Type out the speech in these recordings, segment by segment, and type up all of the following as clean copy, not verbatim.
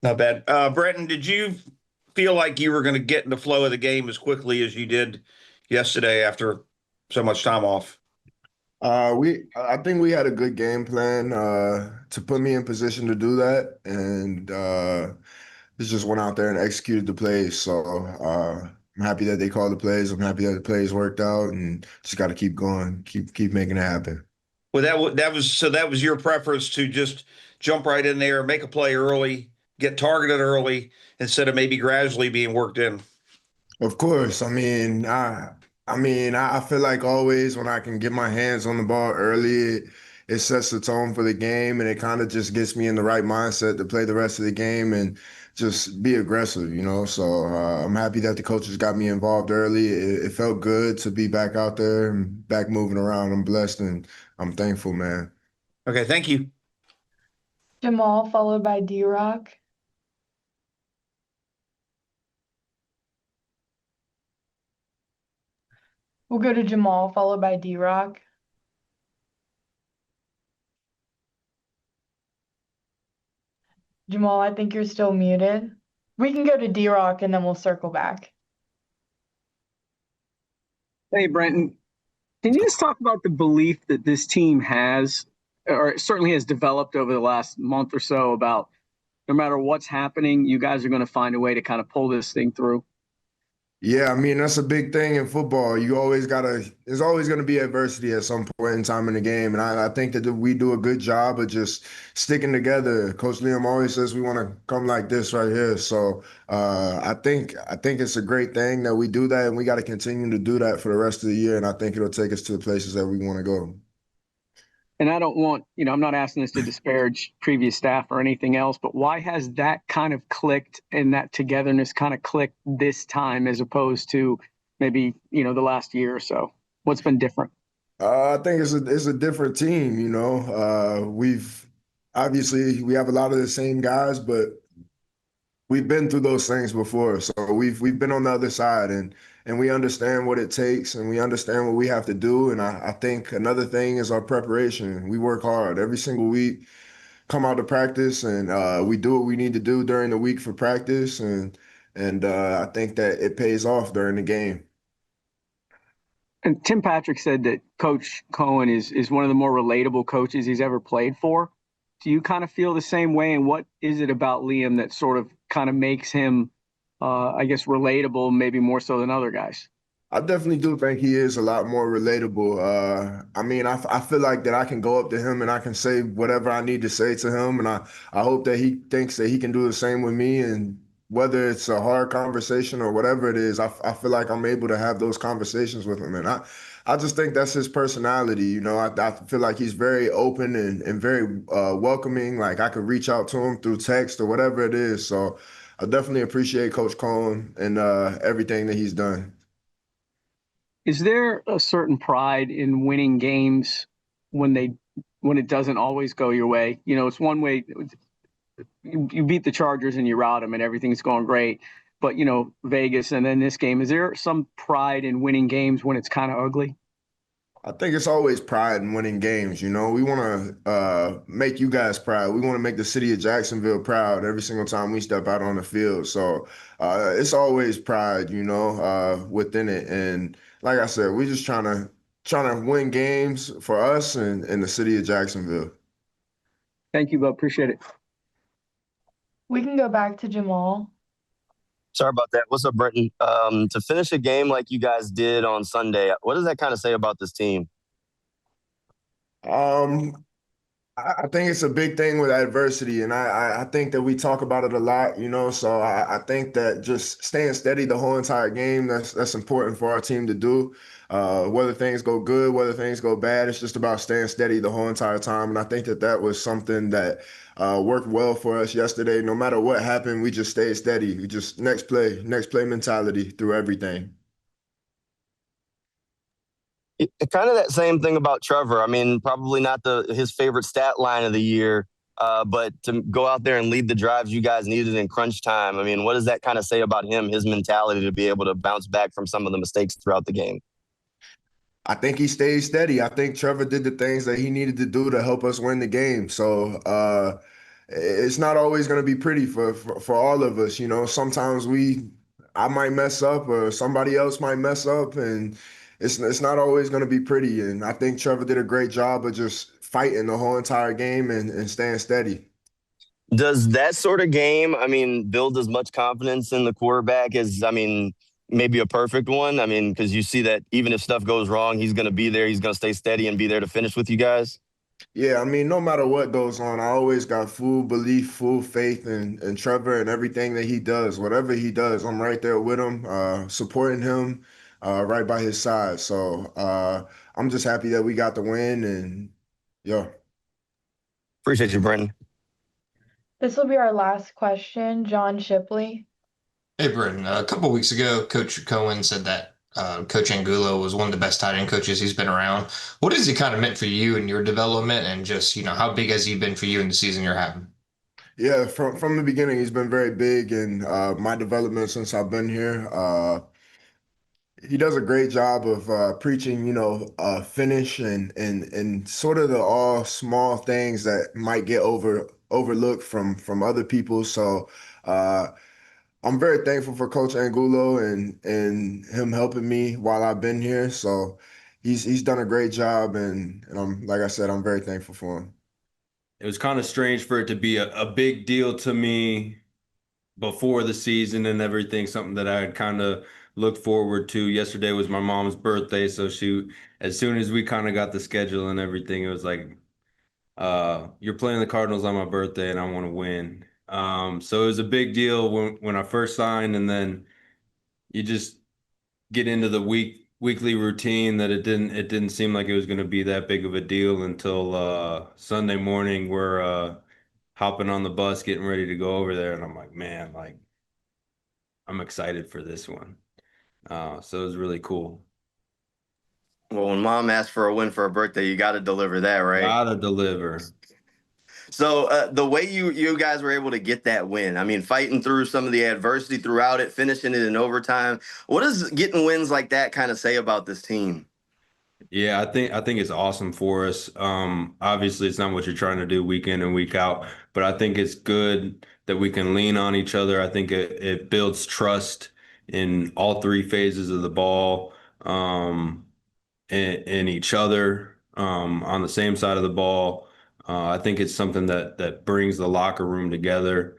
Not bad. Brenton, did you feel like you were going to get in the flow of the game as quickly as you did yesterday after so much time off? I think we had a good game plan to put me in position to do that, and just went out there and executed the plays. So I'm happy that they called the plays. I'm happy that the plays worked out, and just got to keep going, keep making it happen. Well, that was your preference to just jump right in there, make a play early, get targeted early instead of maybe gradually being worked in. Of course, I feel like always when I can get my hands on the ball early, it sets the tone for the game, and it kind of just gets me in the right mindset to play the rest of the game and just be aggressive, you know. So I'm happy that the coaches got me involved early. It felt good to be back out there and back moving around. I'm blessed and I'm thankful, man. Okay, thank you. Jamal, followed by D-Rock. We'll go to Jamal, followed by D-Rock. Jamal, I think you're still muted. We can go to D-Rock and then we'll circle back. Hey, Brenton, can you just talk about the belief that this team has, or it certainly has developed over the last month or so, about no matter what's happening, you guys are going to find a way to kind of pull this thing through? Yeah, I mean, that's a big thing in football. There's always going to be adversity at some point in time in the game. And I think that we do a good job of just sticking together. Coach Liam always says we want to come like this right here. So I think it's a great thing that we do that, and we got to continue to do that for the rest of the year. And I think it'll take us to the places that we want to go. And I don't want, I'm not asking this to disparage previous staff or anything else, but why has that kind of clicked and that togetherness kind of clicked this time as opposed to maybe, the last year or so? What's been different? I think it's a different team, you know. We've obviously we have a lot of the same guys, but we've been through those things before. So we've been on the other side, and we understand what it takes, and we understand what we have to do. And I think another thing is our preparation. We work hard every single week, come out to practice, and we do what we need to do during the week for practice, and I think that it pays off during the game. And Tim Patrick said that Coach Cohen is one of the more relatable coaches he's ever played for. Do you kind of feel the same way? And what is it about Liam that sort of kind of makes him, I guess, relatable, maybe more so than other guys? I definitely do think he is a lot more relatable. I mean, I feel like that I can go up to him and I can say whatever I need to say to him, and I hope that he thinks that he can do the same with me. And whether it's a hard conversation or whatever it is, I feel like I'm able to have those conversations with him, and I just think that's his personality. You know, I feel like he's very open and very welcoming. Like I could reach out to him through text or whatever it is. So I definitely appreciate Coach Cohen and everything that he's done. Is there a certain pride in winning games when it doesn't always go your way? It's one way you beat the Chargers and you rout them and everything's going great, but Vegas and then this game, is there some pride in winning games when it's kind of ugly? I think it's always pride in winning games. You know, we want to make you guys proud. We want to make the city of Jacksonville proud every single time we step out on the field. So it's always pride, within it. And like I said, we're just trying to win games for us and the city of Jacksonville. Thank you, Bob. Appreciate it. We can go back to Jamal. Sorry about that. What's up, Brenton? To finish a game like you guys did on Sunday, what does that kind of say about this team? Um, I think it's a big thing with adversity, and I think that we talk about it a lot, you know. So I think that just staying steady the whole entire game, that's important for our team to do. Whether things go good, whether things go bad, it's just about staying steady the whole entire time. And I think that that was something that worked well for us yesterday. No matter what happened, we just stayed steady. We just next play mentality through everything. Kind of that same thing about Trevor. I mean, probably not his favorite stat line of the year, but to go out there and lead the drives you guys needed in crunch time. I mean, what does that kind of say about him, his mentality to be able to bounce back from some of the mistakes throughout the game? I think he stayed steady. I think Trevor did the things that he needed to do to help us win the game. So it's not always going to be pretty for all of us. You know, sometimes I might mess up or somebody else might mess up, and it's not always going to be pretty. And I think Trevor did a great job of just fighting the whole entire game and staying steady. Does that sort of game, I mean, build as much confidence in the quarterback as, I mean, maybe a perfect one? I mean, because you see that even if stuff goes wrong, he's going to be there. He's going to stay steady and be there to finish with you guys. Yeah, I mean, no matter what goes on, I always got full belief, full faith in Trevor and everything that he does. Whatever he does, I'm right there with him, supporting him, right by his side. So I'm just happy that we got the win, and yeah. Appreciate you, Brenton. This will be our last question. John Shipley. Hey, Brenton. A couple weeks ago, Coach Cohen said that Coach Angulo was one of the best tight end coaches he's been around. What has he kind of meant for you and your development, and just, how big has he been for you in the season you're having? Yeah, from the beginning, he's been very big in my development since I've been here. He does a great job of preaching, finish and sort of the all small things that might get overlooked from other people. So I'm very thankful for Coach Angulo and him helping me while I've been here. So he's done a great job, and I'm like I said, I'm very thankful for him. It was kind of strange for it to be a big deal to me before the season and everything, something that I had kind of looked forward to. Yesterday was my mom's birthday, so as soon as we kind of got the schedule and everything, it was like, you're playing the Cardinals on my birthday and I want to win. So it was a big deal when I first signed, and then you just get into the weekly routine that it didn't seem like it was going to be that big of a deal until Sunday morning. We're hopping on the bus, getting ready to go over there, and I'm like, man, like I'm excited for this one. So it was really cool. Well, when mom asks for a win for her birthday, you got to deliver that, right? Gotta deliver. So the way you guys were able to get that win, I mean, fighting through some of the adversity throughout it, finishing it in overtime. What does getting wins like that kind of say about this team? Yeah, I think it's awesome for us. Obviously, it's not what you're trying to do week in and week out, but I think it's good that we can lean on each other. I think it builds trust in all three phases of the ball, in each other, on the same side of the ball. I think it's something that brings the locker room together,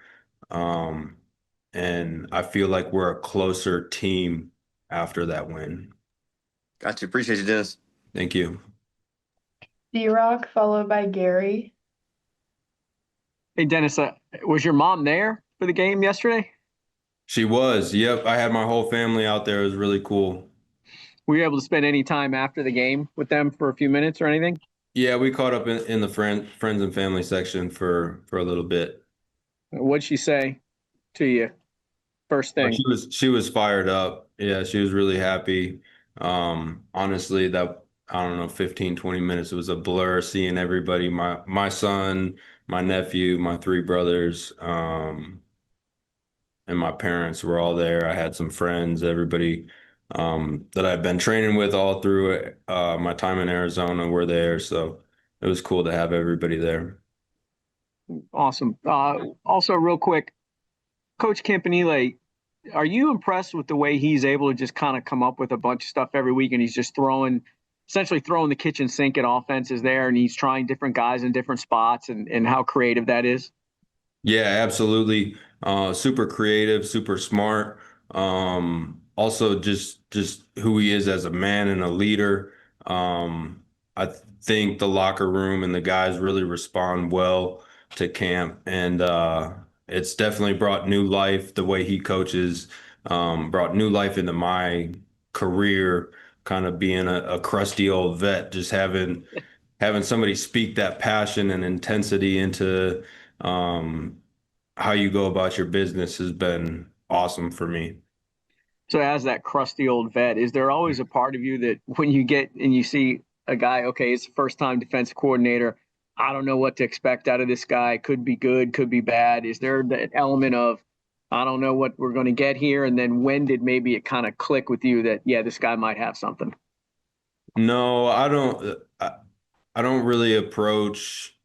and I feel like we're a closer team after that win. Gotcha. Appreciate you, Dennis. Thank you. D-Rock, followed by Gary. Hey, Dennis, was your mom there for the game yesterday? She was. Yep. I had my whole family out there. It was really cool. Were you able to spend any time after the game with them for a few minutes or anything? Yeah, we caught up in the friends and family section for a little bit. What'd she say to you first thing? She was fired up. Yeah, she was really happy. Honestly, that I don't know, 15, 20 minutes, it was a blur seeing everybody, my son, my nephew, my three brothers, and my parents were all there. I had some friends, everybody that I've been training with all through my time in Arizona were there. So it was cool to have everybody there. Awesome. Also, real quick, Coach Campanile, are you impressed with the way he's able to just kind of come up with a bunch of stuff every week, and he's just essentially throwing the kitchen sink at offenses there, and he's trying different guys in different spots, and how creative that is? Yeah, absolutely. Super creative, super smart. Also just who he is as a man and a leader. I think the locker room and the guys really respond well to camp, and it's definitely brought new life. The way he coaches, brought new life into my career, kind of being a crusty old vet, just having somebody speak that passion and intensity into how you go about your business has been awesome for me. So as that crusty old vet, is there always a part of you that when you get and you see a guy, okay, it's the first time defensive coordinator, I don't know what to expect out of this guy, could be good, could be bad. Is there that element of, I don't know what we're going to get here? And then when did maybe it kind of click with you that, yeah, this guy might have something? No, I don't really approach,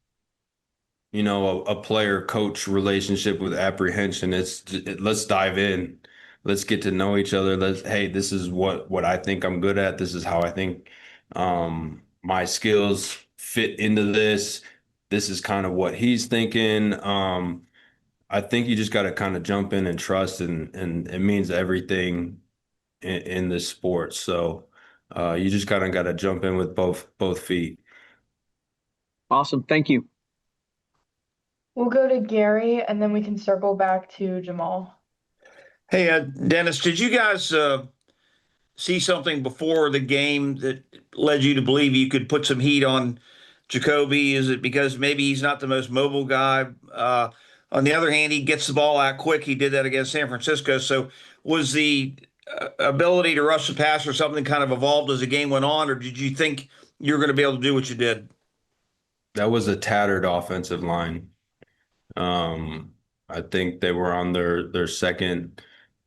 a player coach relationship with apprehension. Let's dive in. Let's get to know each other. Hey, this is what I think I'm good at. This is how I think my skills fit into this. This is kind of what he's thinking. I think you just got to kind of jump in and trust, and it means everything in this sport. So you just kind of got to jump in with both feet. Awesome. Thank you. We'll go to Gary and then we can circle back to Jamal. Hey, Dennis, did you guys see something before the game that led you to believe you could put some heat on Jacoby? Is it because maybe he's not the most mobile guy? On the other hand, he gets the ball out quick. He did that against San Francisco. So was the ability to rush the passer something kind of evolved as the game went on, or did you think you were going to be able to do what you did? That was a tattered offensive line. I think they were on their second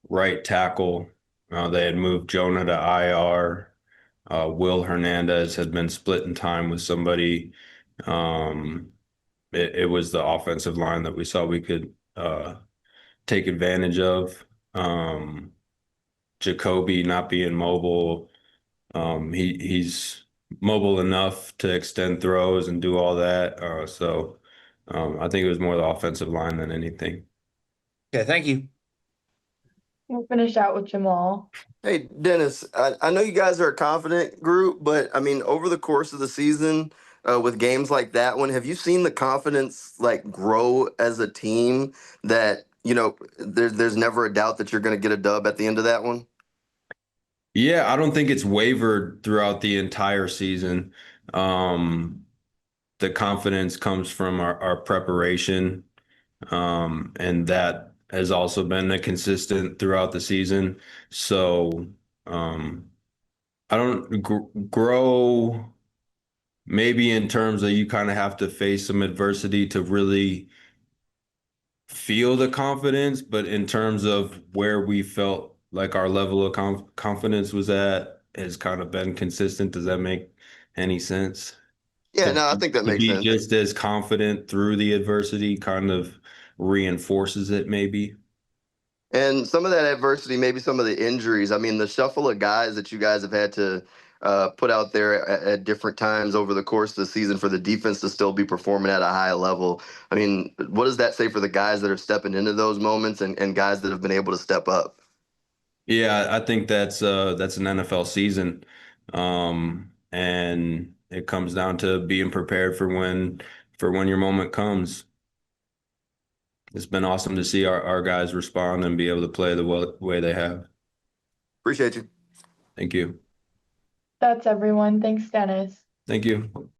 right tackle. They had moved Jonah to IR. Will Hernandez had been splitting time with somebody. It was the offensive line that we saw we could take advantage of. Jacoby not being mobile. He's mobile enough to extend throws and do all that. I think it was more the offensive line than anything. Okay, thank you. We'll finish out with Jamal. Hey, Dennis, I know you guys are a confident group, but I mean, over the course of the season, with games like that one, have you seen the confidence like grow as a team that, there's never a doubt that you're going to get a dub at the end of that one? Yeah, I don't think it's wavered throughout the entire season. The confidence comes from our preparation, and that has also been a consistent throughout the season. So I don't grow maybe in terms of you kind of have to face some adversity to really feel the confidence, but in terms of where we felt like our level of confidence was at has kind of been consistent. Does that make any sense? Yeah, To, no, I think that to makes be sense. just as confident through the adversity kind of reinforces it, maybe. And some of that adversity, maybe some of the injuries. I mean, the shuffle of guys that you guys have had to put out there at different times over the course of the season for the defense to still be performing at a high level. I mean, what does that say for the guys that are stepping into those moments and guys that have been able to step up? Yeah, I think that's an NFL season. And it comes down to being prepared for when your moment comes. It's been awesome to see our guys respond and be able to play the way they have. Appreciate you. Thank you. That's everyone. Thanks, Dennis. Thank you.